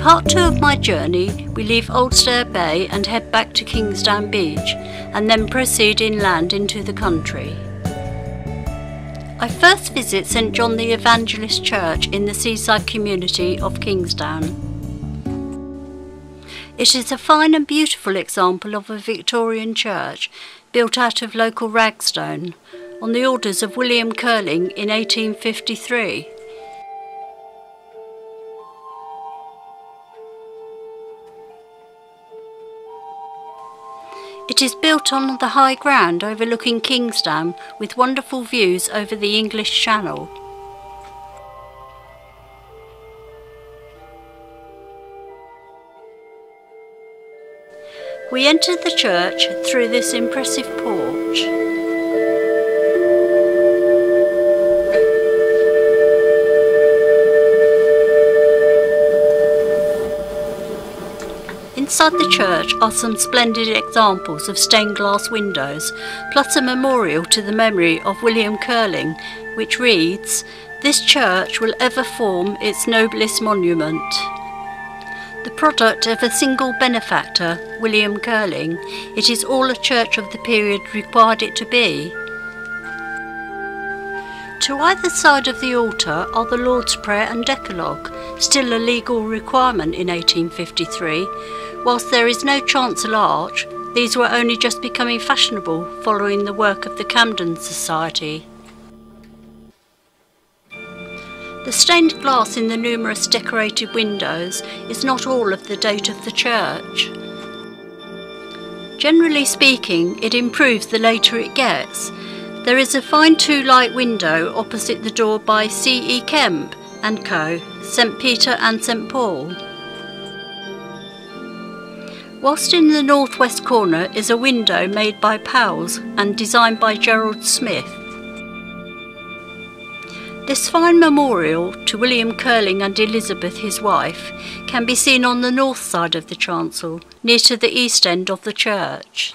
part 2 of my journey, we leave Oldstairs Bay and head back to Kingsdown Beach, and then proceed inland into the country. I first visit St John the Evangelist Church in the seaside community of Kingsdown. It is a fine and beautiful example of a Victorian church built out of local ragstone on the orders of William Curling in 1853. It is built on the high ground overlooking Kingsdown with wonderful views over the English Channel. We entered the church through this impressive porch. Inside the church are some splendid examples of stained glass windows, plus a memorial to the memory of William Curling, which reads, "This church will ever form its noblest monument." The product of a single benefactor, William Curling, it is all a church of the period required it to be. To either side of the altar are the Lord's Prayer and Decalogue, still a legal requirement in 1853. Whilst there is no chancel arch, these were only just becoming fashionable following the work of the Camden Society. The stained glass in the numerous decorated windows is not all of the date of the church. Generally speaking, it improves the later it gets. There is a fine 2-light window opposite the door by C.E. Kemp & Co., St Peter and St Paul. Whilst in the northwest corner is a window made by Powell's and designed by Gerald Smith. This fine memorial to William Curling and Elizabeth his wife can be seen on the north side of the chancel, near to the east end of the church.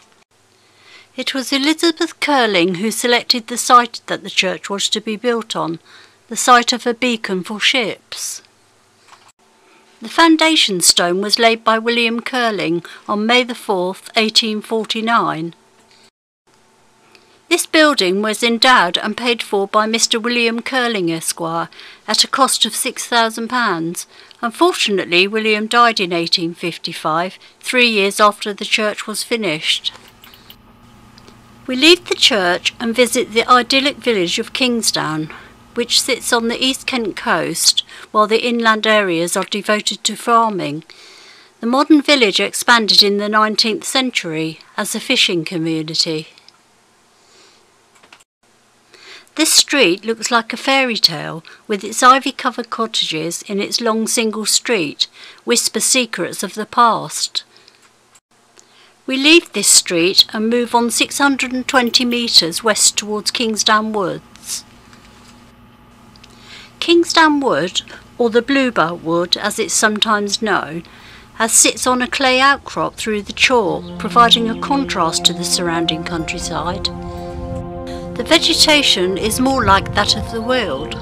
It was Elizabeth Curling who selected the site that the church was to be built on, the site of a beacon for ships. The foundation stone was laid by William Curling on May the 4th, 1849. This building was endowed and paid for by Mr William Curling Esquire at a cost of £6,000. Unfortunately, William died in 1855, 3 years after the church was finished. We leave the church and visit the idyllic village of Kingsdown, which sits on the East Kent coast, while the inland areas are devoted to farming. The modern village expanded in the 19th century as a fishing community. This street looks like a fairy tale, with its ivy-covered cottages in its long single street, whisper secrets of the past. We leave this street and move on 620 metres west towards Kingsdown Woods. Kingsdown Wood, or the Bluebell Wood as it's sometimes known, sits on a clay outcrop through the chalk, providing a contrast to the surrounding countryside. The vegetation is more like that of the Weald.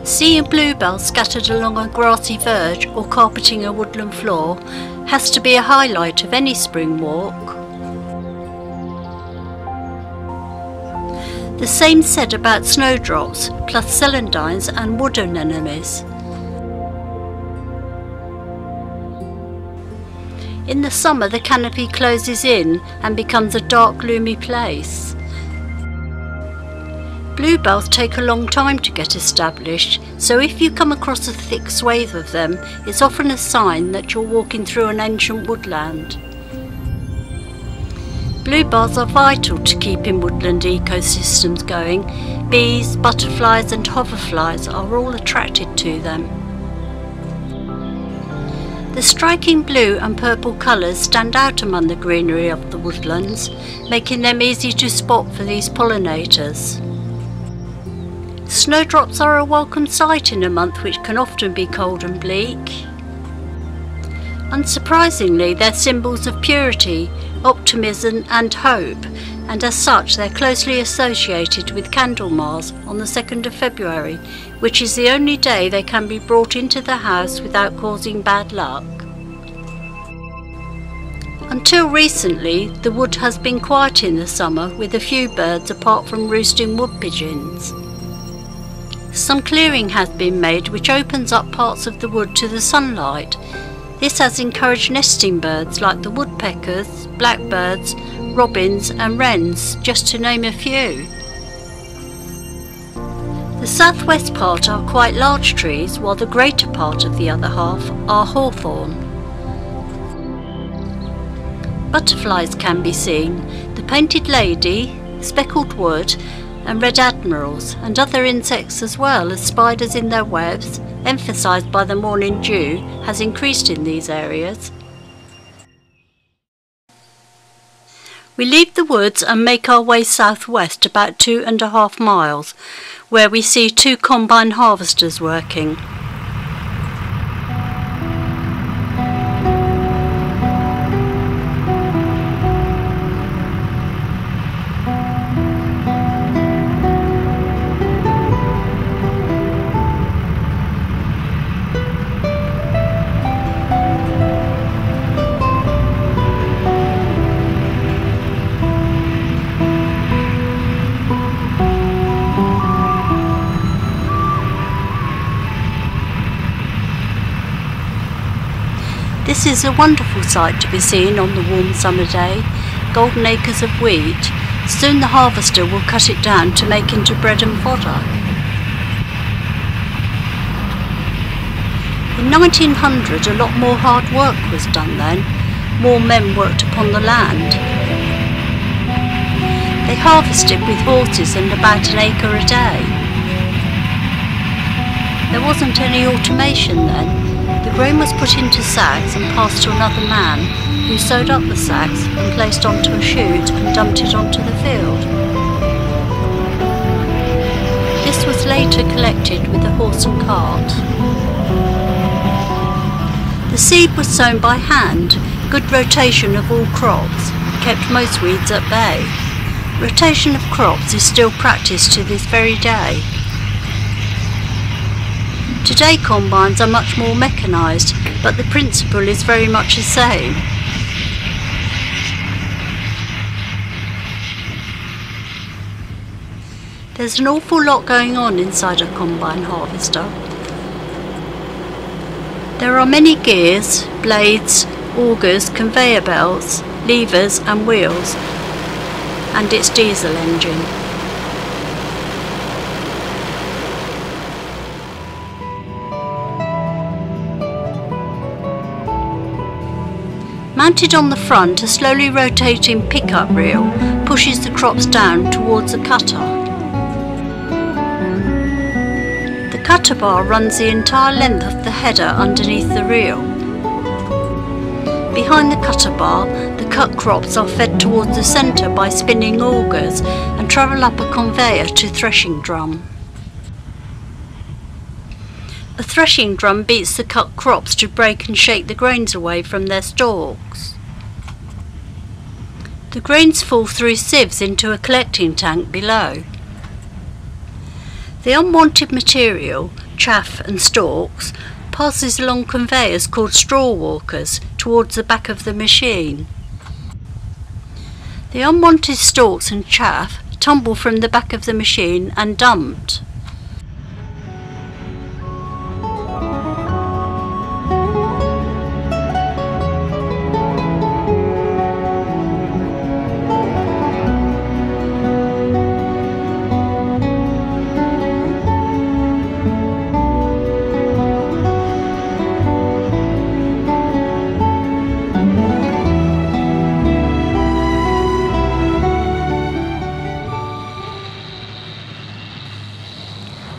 Seeing bluebells scattered along a grassy verge or carpeting a woodland floor has to be a highlight of any spring walk. The same said about snowdrops, plus celandines and wood anemones. In the summer the canopy closes in and becomes a dark gloomy place. Bluebells take a long time to get established, so if you come across a thick swathe of them, it's often a sign that you're walking through an ancient woodland. Bluebells are vital to keeping woodland ecosystems going. Bees, butterflies and hoverflies are all attracted to them. The striking blue and purple colours stand out among the greenery of the woodlands, making them easy to spot for these pollinators. Snowdrops are a welcome sight in a month which can often be cold and bleak. Unsurprisingly, they're symbols of purity, optimism and hope, and as such they're closely associated with Candlemas on the 2nd of February, which is the only day they can be brought into the house without causing bad luck. Until recently, the wood has been quiet in the summer, with a few birds apart from roosting wood pigeons. Some clearing has been made which opens up parts of the wood to the sunlight. This has encouraged nesting birds like the woodpeckers, blackbirds, robins and wrens, just to name a few. The southwest part are quite large trees, while the greater part of the other half are hawthorn. Butterflies can be seen, the painted lady, speckled wood and red admirals, and other insects as well as spiders in their webs, emphasised by the morning dew, has increased in these areas. We leave the woods and make our way southwest about 2.5 miles, where we see 2 combine harvesters working. This is a wonderful sight to be seen on the warm summer day, golden acres of wheat. Soon the harvester will cut it down to make into bread and fodder. In 1900 a lot more hard work was done then. More men worked upon the land. They harvested with horses and about an acre a day. There wasn't any automation then. The grain was put into sacks and passed to another man, who sewed up the sacks and placed onto a chute and dumped it onto the field. This was later collected with a horse and cart. The seed was sown by hand. Good rotation of all crops kept most weeds at bay. Rotation of crops is still practiced to this very day. Today combines are much more mechanised, but the principle is very much the same. There's an awful lot going on inside a combine harvester. There are many gears, blades, augers, conveyor belts, levers and wheels, and its diesel engine. Mounted on the front, a slowly rotating pickup reel pushes the crops down towards the cutter. The cutter bar runs the entire length of the header underneath the reel. Behind the cutter bar, the cut crops are fed towards the centre by spinning augers and travel up a conveyor to threshing drum. A threshing drum beats the cut crops to break and shake the grains away from their stalks. The grains fall through sieves into a collecting tank below. The unwanted material, chaff and stalks, passes along conveyors called straw walkers towards the back of the machine. The unwanted stalks and chaff tumble from the back of the machine and dumped.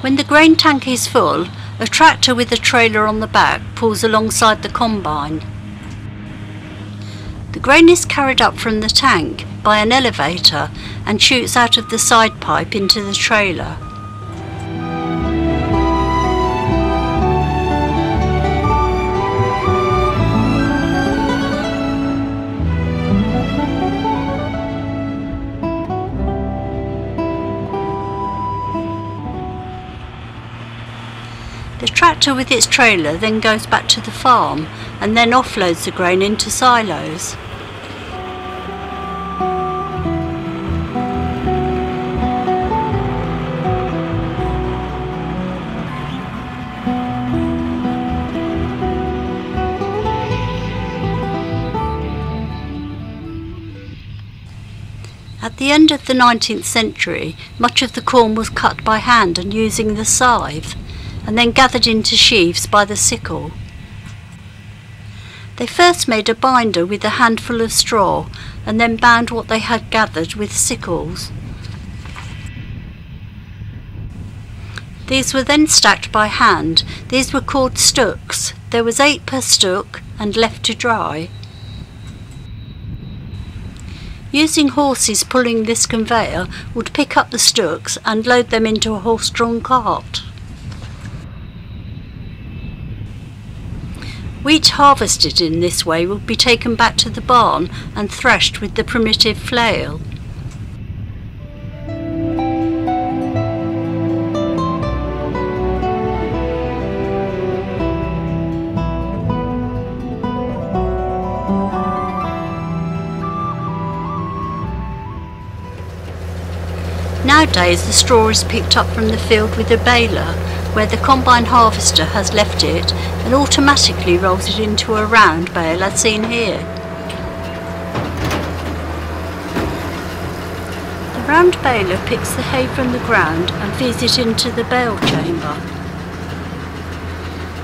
When the grain tank is full, a tractor with a trailer on the back pulls alongside the combine. The grain is carried up from the tank by an elevator and shoots out of the side pipe into the trailer. The tractor with its trailer then goes back to the farm and then offloads the grain into silos. At the end of the 19th century, much of the corn was cut by hand and using the scythe, and then gathered into sheaves by the sickle. They first made a binder with a handful of straw, and then bound what they had gathered with sickles. These were then stacked by hand. These were called stooks. There was 8 per stook and left to dry. Using horses pulling this conveyor would pick up the stooks and load them into a horse-drawn cart. Wheat harvested in this way would be taken back to the barn and threshed with the primitive flail. Nowadays the straw is picked up from the field with a baler, where the combine harvester has left it and automatically rolls it into a round bale as seen here. The round baler picks the hay from the ground and feeds it into the bale chamber.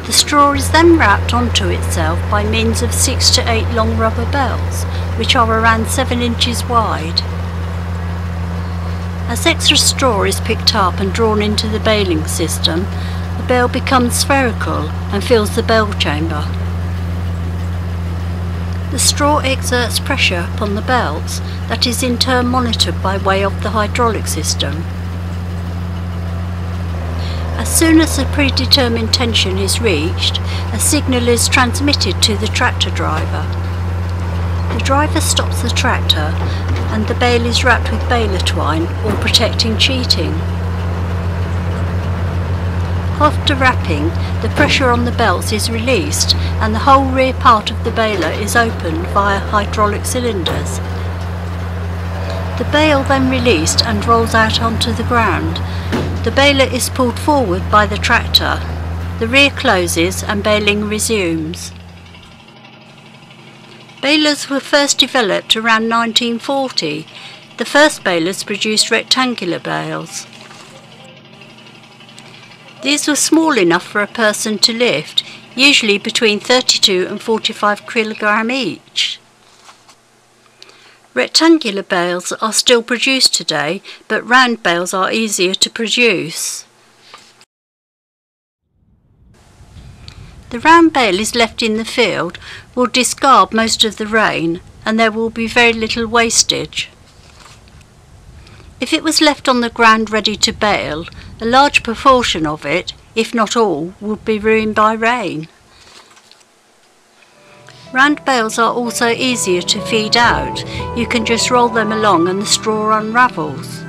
The straw is then wrapped onto itself by means of 6 to 8 long rubber bells, which are around 7 inches wide. As extra straw is picked up and drawn into the baling system, the bale becomes spherical and fills the bale chamber. The straw exerts pressure upon the belts that is in turn monitored by way of the hydraulic system. As soon as the predetermined tension is reached, a signal is transmitted to the tractor driver. The driver stops the tractor and the bale is wrapped with baler twine or protecting sheeting. After wrapping, the pressure on the belts is released and the whole rear part of the baler is opened via hydraulic cylinders. The bale then released and rolls out onto the ground. The baler is pulled forward by the tractor. The rear closes and baling resumes. Balers were first developed around 1940. The first balers produced rectangular bales. These were small enough for a person to lift, usually between 32 and 45 kg each. Rectangular bales are still produced today, but round bales are easier to produce. The round bale is left in the field, will discard most of the rain, and there will be very little wastage. If it was left on the ground ready to bale, a large proportion of it, if not all, would be ruined by rain. Round bales are also easier to feed out. You can just roll them along and the straw unravels.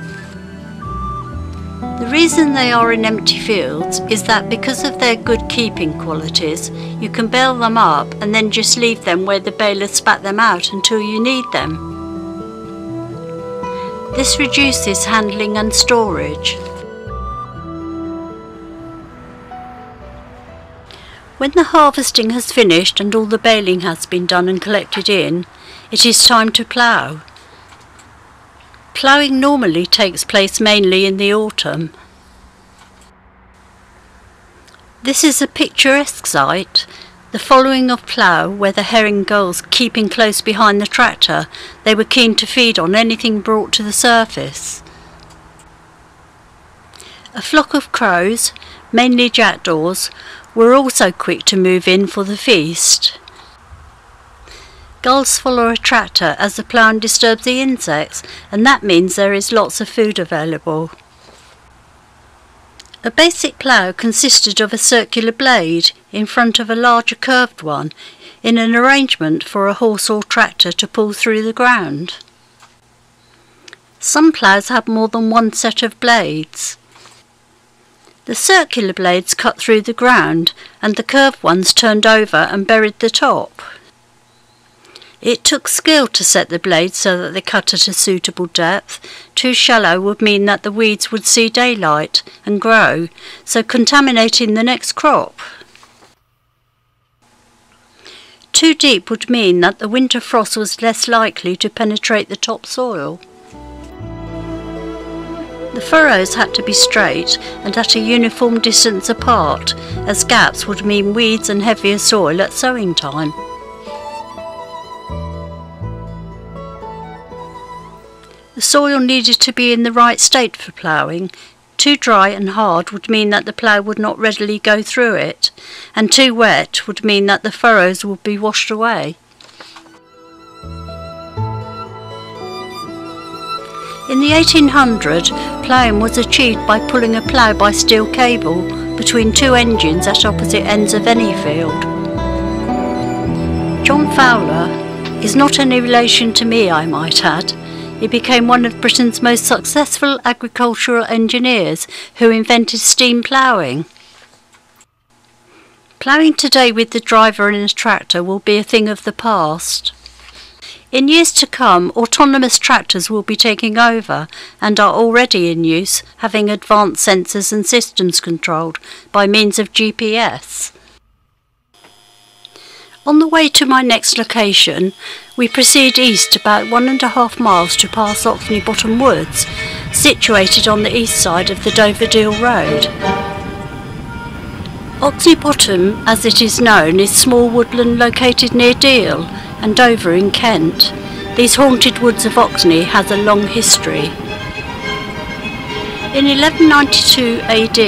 The reason they are in empty fields is that because of their good keeping qualities, you can bale them up and then just leave them where the baler spat them out until you need them. This reduces handling and storage. When the harvesting has finished and all the baling has been done and collected in, it is time to plough. Ploughing normally takes place mainly in the autumn. This is a picturesque sight, the following of plough where the herring gulls keeping close behind the tractor, they were keen to feed on anything brought to the surface. A flock of crows, mainly jackdaws, were also quick to move in for the feast. Gulls follow a tractor as the plough disturbs the insects, and that means there is lots of food available. A basic plough consisted of a circular blade in front of a larger curved one, in an arrangement for a horse or tractor to pull through the ground. Some ploughs had more than one set of blades. The circular blades cut through the ground, and the curved ones turned over and buried the top. It took skill to set the blades so that they cut at a suitable depth. Too shallow would mean that the weeds would see daylight and grow, so contaminating the next crop. Too deep would mean that the winter frost was less likely to penetrate the topsoil. The furrows had to be straight and at a uniform distance apart, as gaps would mean weeds and heavier soil at sowing time. The soil needed to be in the right state for ploughing. Too dry and hard would mean that the plough would not readily go through it, and too wet would mean that the furrows would be washed away. In the 1800s, ploughing was achieved by pulling a plough by steel cable between two engines at opposite ends of any field. John Fowler is not any relation to me, I might add. He became one of Britain's most successful agricultural engineers who invented steam ploughing. Ploughing today with the driver and a tractor will be a thing of the past. In years to come, autonomous tractors will be taking over and are already in use, having advanced sensors and systems controlled by means of GPS. On the way to my next location, we proceed east about 1.5 miles to pass Oxney Bottom Woods, situated on the east side of the Dover-Deal Road. Oxney Bottom, as it is known, is small woodland located near Deal and Dover in Kent. These haunted woods of Oxney has a long history. In 1192 AD,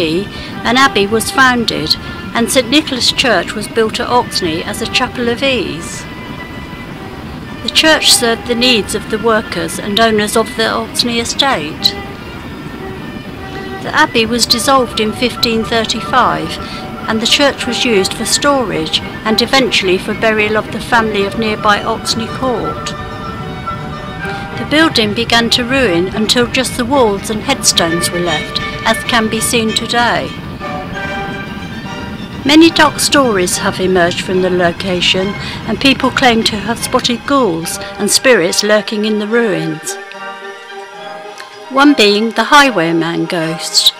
an abbey was founded, and St Nicholas Church was built at Oxney as a chapel of ease. The church served the needs of the workers and owners of the Oxney estate. The abbey was dissolved in 1535, and the church was used for storage and eventually for burial of the family of nearby Oxney Court. The building began to ruin until just the walls and headstones were left, as can be seen today. Many dark stories have emerged from the location, and people claim to have spotted ghouls and spirits lurking in the ruins. One being the highwayman ghost.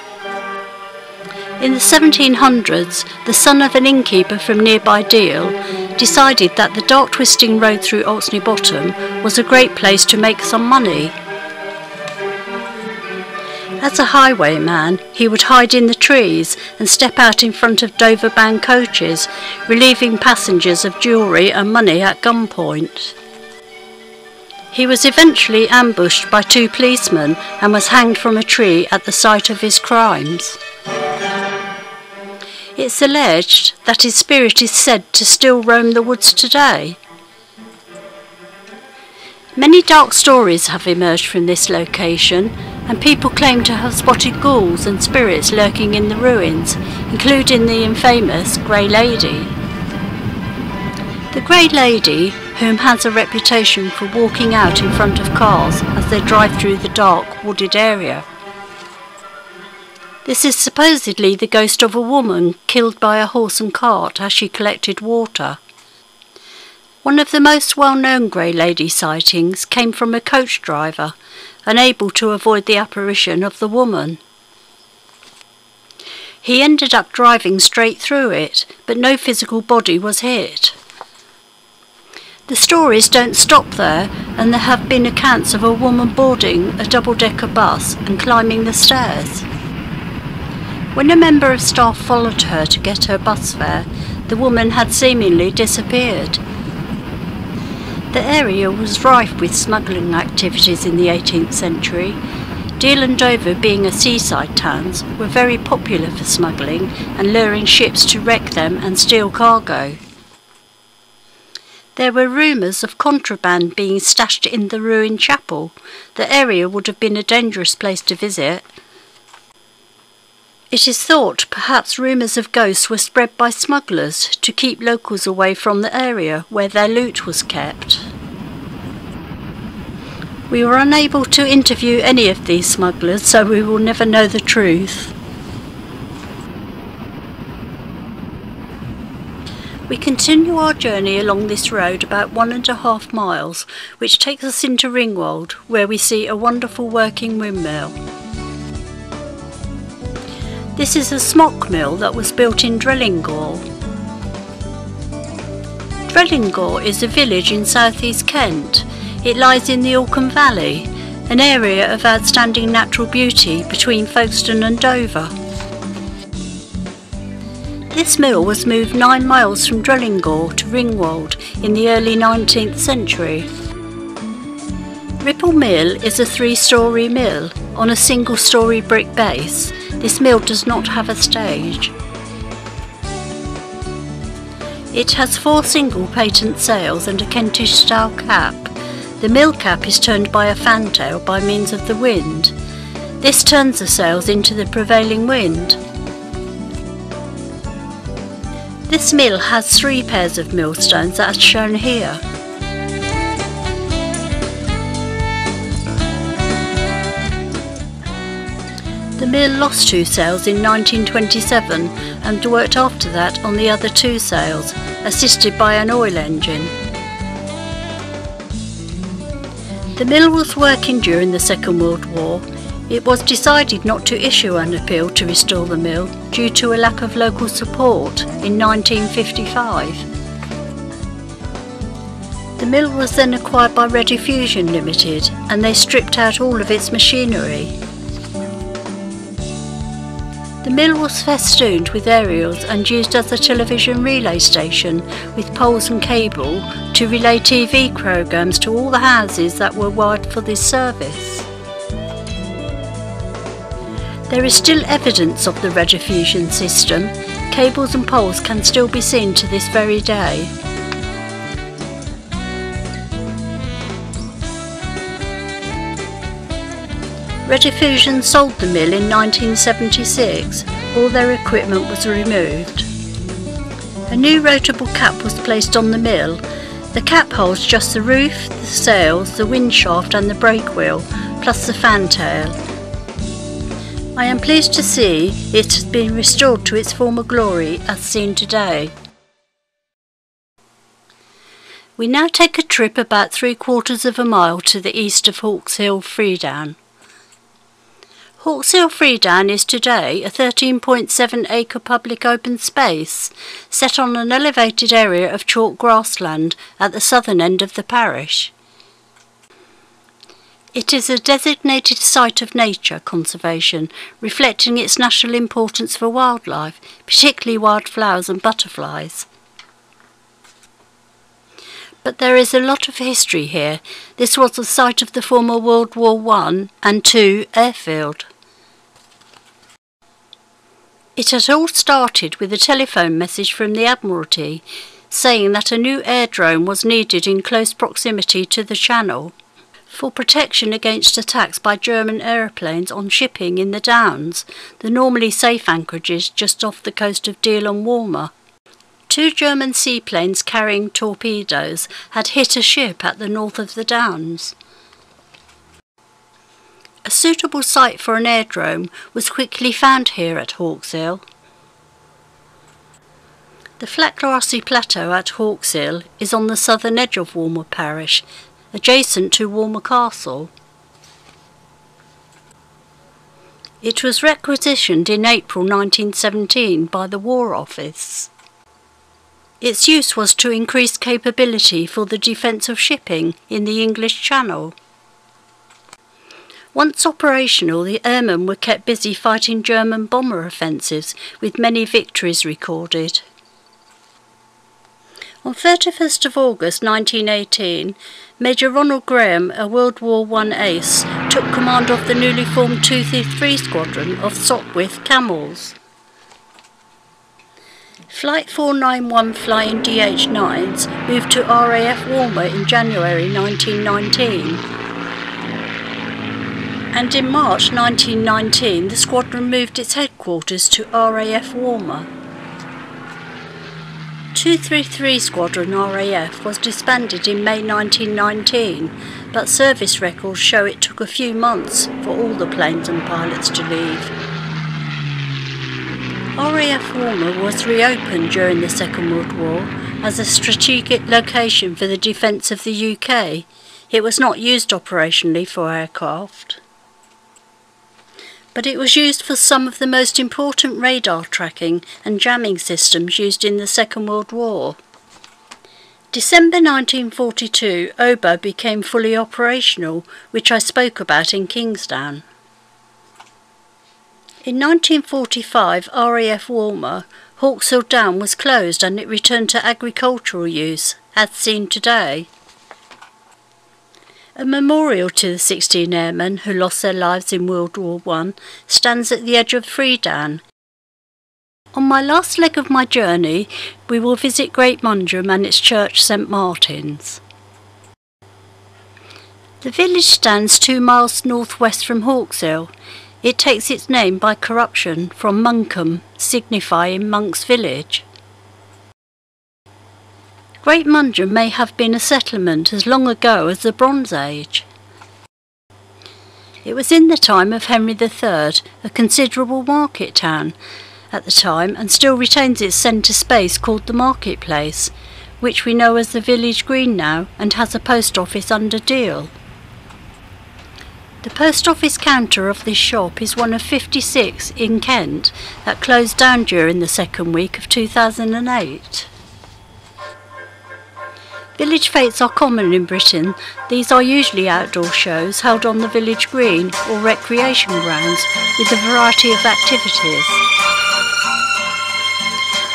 In the 1700s, the son of an innkeeper from nearby Deal decided that the dark twisting road through Oxney Bottom was a great place to make some money. As a highwayman, he would hide in the trees and step out in front of Dover-bound coaches, relieving passengers of jewellery and money at gunpoint. He was eventually ambushed by 2 policemen and was hanged from a tree at the site of his crimes. It's alleged that his spirit is said to still roam the woods today. Many dark stories have emerged from this location, and people claim to have spotted ghouls and spirits lurking in the ruins, including the infamous Grey Lady. The Grey Lady, whom has a reputation for walking out in front of cars as they drive through the dark, wooded area. This is supposedly the ghost of a woman killed by a horse and cart as she collected water. One of the most well-known Grey Lady sightings came from a coach driver, unable to avoid the apparition of the woman. He ended up driving straight through it, but no physical body was hit. The stories don't stop there, and there have been accounts of a woman boarding a double-decker bus and climbing the stairs. When a member of staff followed her to get her bus fare, the woman had seemingly disappeared. The area was rife with smuggling activities in the 18th century. Deal and Dover, being a seaside towns, were very popular for smuggling and luring ships to wreck them and steal cargo. There were rumours of contraband being stashed in the ruined chapel. The area would have been a dangerous place to visit. It is thought perhaps rumours of ghosts were spread by smugglers to keep locals away from the area where their loot was kept. We were unable to interview any of these smugglers, so we will never know the truth. We continue our journey along this road about 1.5 miles, which takes us into Ringwould, where we see a wonderful working windmill. This is a smock mill that was built in Drellingore. Drellingore is a village in southeast Kent. It lies in the Orkham Valley, an area of outstanding natural beauty between Folkestone and Dover. This mill was moved 9 miles from Drellingore to Ringwould in the early 19th century. Ripple Mill is a 3-storey mill on a single-storey brick base. This mill does not have a stage. It has 4 single patent sails and a Kentish-style cap. The mill cap is turned by a fantail by means of the wind. This turns the sails into the prevailing wind. This mill has 3 pairs of millstones as shown here. The mill lost 2 sails in 1927 and worked after that on the other 2 sails, assisted by an oil engine. The mill was working during the Second World War. It was decided not to issue an appeal to restore the mill due to a lack of local support in 1955. The mill was then acquired by Rediffusion Limited and they stripped out all of its machinery. The mill was festooned with aerials and used as a television relay station with poles and cable to relay TV programmes to all the houses that were wired for this service. There is still evidence of the rediffusion system. Cables and poles can still be seen to this very day. Rediffusion sold the mill in 1976. All their equipment was removed. A new rotable cap was placed on the mill. The cap holds just the roof, the sails, the wind shaft and the brake wheel, plus the fantail. I am pleased to see it has been restored to its former glory as seen today. We now take a trip about 3/4 of a mile to the east of Hawkshill Freedown. Hawkshill Freedown is today a 13.7-acre public open space set on an elevated area of chalk grassland at the southern end of the parish. It is a designated site of nature conservation, reflecting its national importance for wildlife, particularly wildflowers and butterflies. But there is a lot of history here. This was the site of the former World War I and II airfield. It had all started with a telephone message from the Admiralty saying that a new aerodrome was needed in close proximity to the channel for protection against attacks by German aeroplanes on shipping in the Downs, the normally safe anchorages just off the coast of Deal and Walmer. 2 German seaplanes carrying torpedoes had hit a ship at the north of the Downs. A suitable site for an aerodrome was quickly found here at Hawkshill. The flat grassy plateau at Hawkshill is on the southern edge of Walmer parish, adjacent to Walmer Castle. It was requisitioned in April 1917 by the War Office. Its use was to increase capability for the defence of shipping in the English Channel. Once operational, the airmen were kept busy fighting German bomber offensives, with many victories recorded. On 31st of August 1918, Major Ronald Graham, a World War I ace, took command of the newly formed 233 Squadron of Sopwith Camels. Flight 491 flying DH-9s moved to RAF Walmer in January 1919. And in March 1919 the squadron moved its headquarters to RAF Walmer. 233 Squadron RAF was disbanded in May 1919, but service records show it took a few months for all the planes and pilots to leave. RAF Walmer was reopened during the Second World War as a strategic location for the defence of the UK. It was not used operationally for aircraft, but it was used for some of the most important radar tracking and jamming systems used in the Second World War. December 1942, OBO became fully operational, which I spoke about in Kingsdown. In 1945, RAF Walmer, Hawkshill Down was closed and it returned to agricultural use, as seen today. A memorial to the 16 airmen who lost their lives in World War I stands at the edge of Freedown. On my last leg of my journey, we will visit Great Mongeham and its church St Martin's. The village stands 2 miles northwest from Hawkshill. It takes its name by corruption from Mongeham, signifying monk's village. Great Mongeham may have been a settlement as long ago as the Bronze Age. It was in the time of Henry III, a considerable market town at the time, and still retains its centre space called the marketplace, which we know as the village green now, and has a post office under deal. The post office counter of this shop is one of 56 in Kent that closed down during the second week of 2008. Village fetes are common in Britain. These are usually outdoor shows held on the village green or recreation grounds with a variety of activities.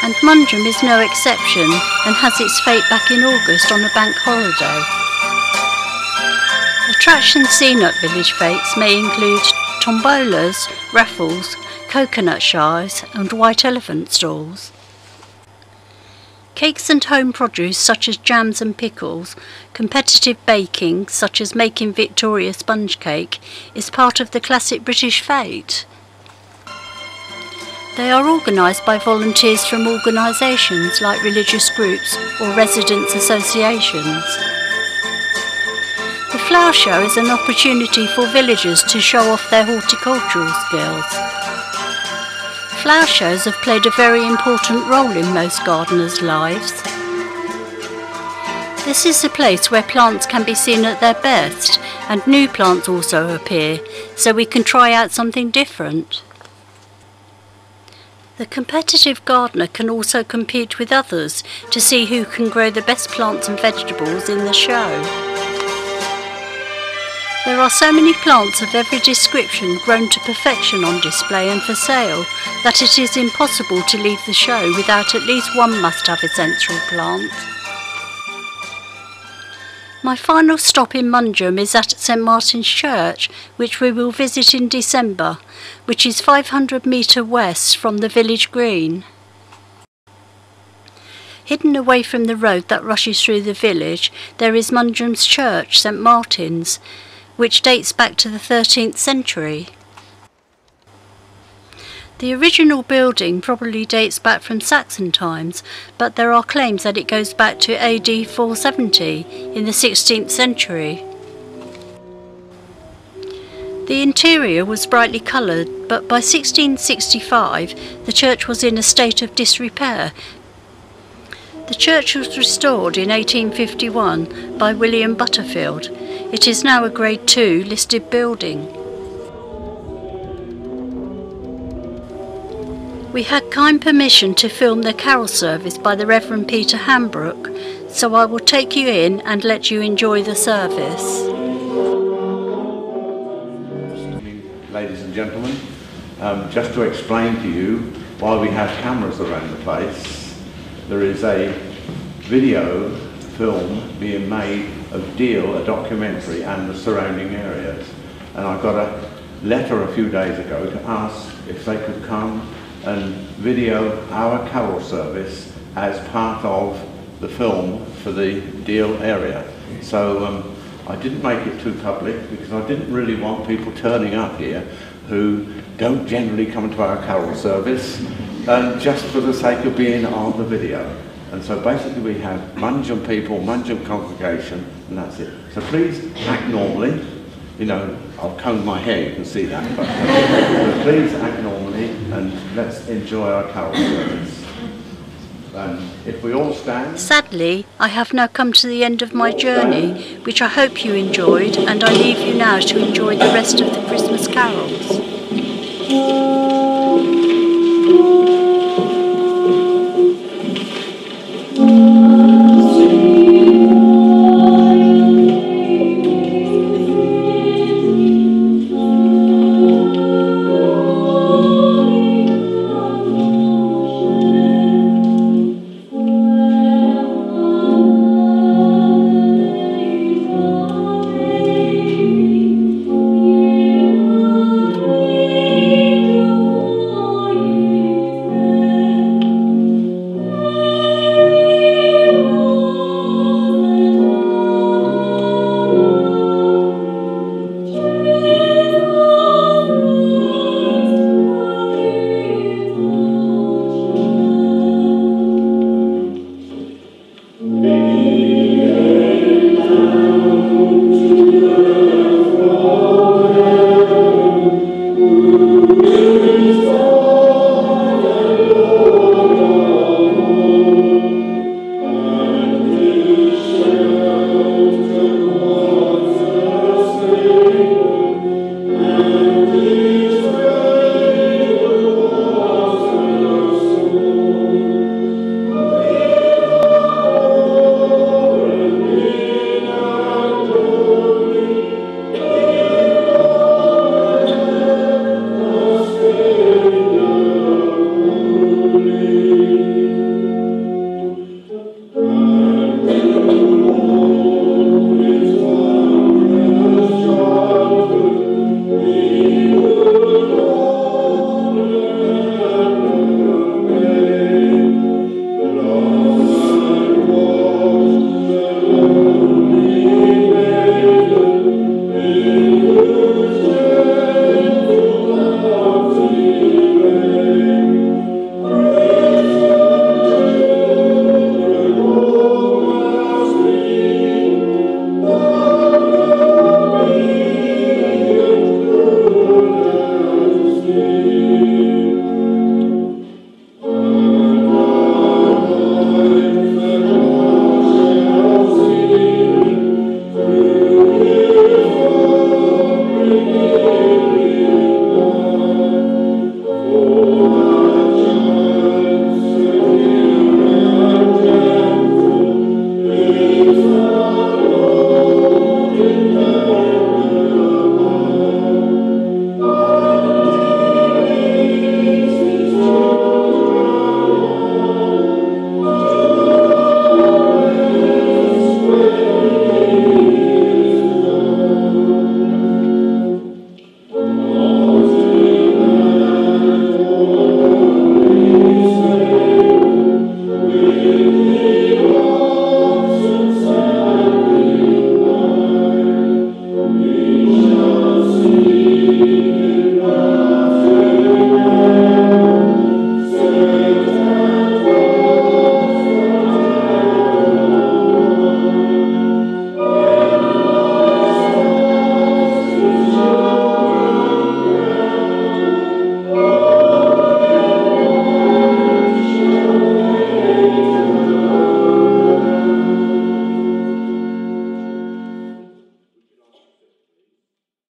And Mongeham is no exception and has its fete back in August on a bank holiday. Attractions seen at village fetes may include tombolas, raffles, coconut shies and white elephant stalls. Cakes and home produce such as jams and pickles, competitive baking such as making Victoria sponge cake is part of the classic British fete. They are organised by volunteers from organisations like religious groups or residents' associations. The flower show is an opportunity for villagers to show off their horticultural skills. Flower shows have played a very important role in most gardeners' lives. This is a place where plants can be seen at their best, and new plants also appear, so we can try out something different. The competitive gardener can also compete with others to see who can grow the best plants and vegetables in the show. There are so many plants of every description grown to perfection on display and for sale that it is impossible to leave the show without at least one must-have essential plant. My final stop in Mongeham is at St Martin's Church, which we will visit in December, which is 500 metres west from the village green. Hidden away from the road that rushes through the village, there is Mongeham's Church, St Martin's, which dates back to the 13th century. The original building probably dates back from Saxon times, but there are claims that it goes back to AD 470 in the 16th century. The interior was brightly coloured, but by 1665 the church was in a state of disrepair. The church was restored in 1851 by William Butterfield. It is now a Grade 2 listed building. We had kind permission to film the carol service by the Reverend Peter Hambrook, so I will take you in and let you enjoy the service. Ladies and gentlemen, just to explain to you why we have cameras around the place, there is a video film being made of Deal, a documentary, and the surrounding areas. And I got a letter a few days ago to ask if they could come and video our carol service as part of the film for the Deal area. So I didn't make it too public because I didn't really want people turning up here who don't generally come to our carol service just for the sake of being on the video. And so basically we have Mongeham people, Mongeham congregation, and that's it. So please act normally. You know, I've combed my hair, you can see that. But please act normally and let's enjoy our carol service. If we all stand... Sadly, I have now come to the end of my journey, which I hope you enjoyed, and I leave you now to enjoy the rest of the Christmas carols.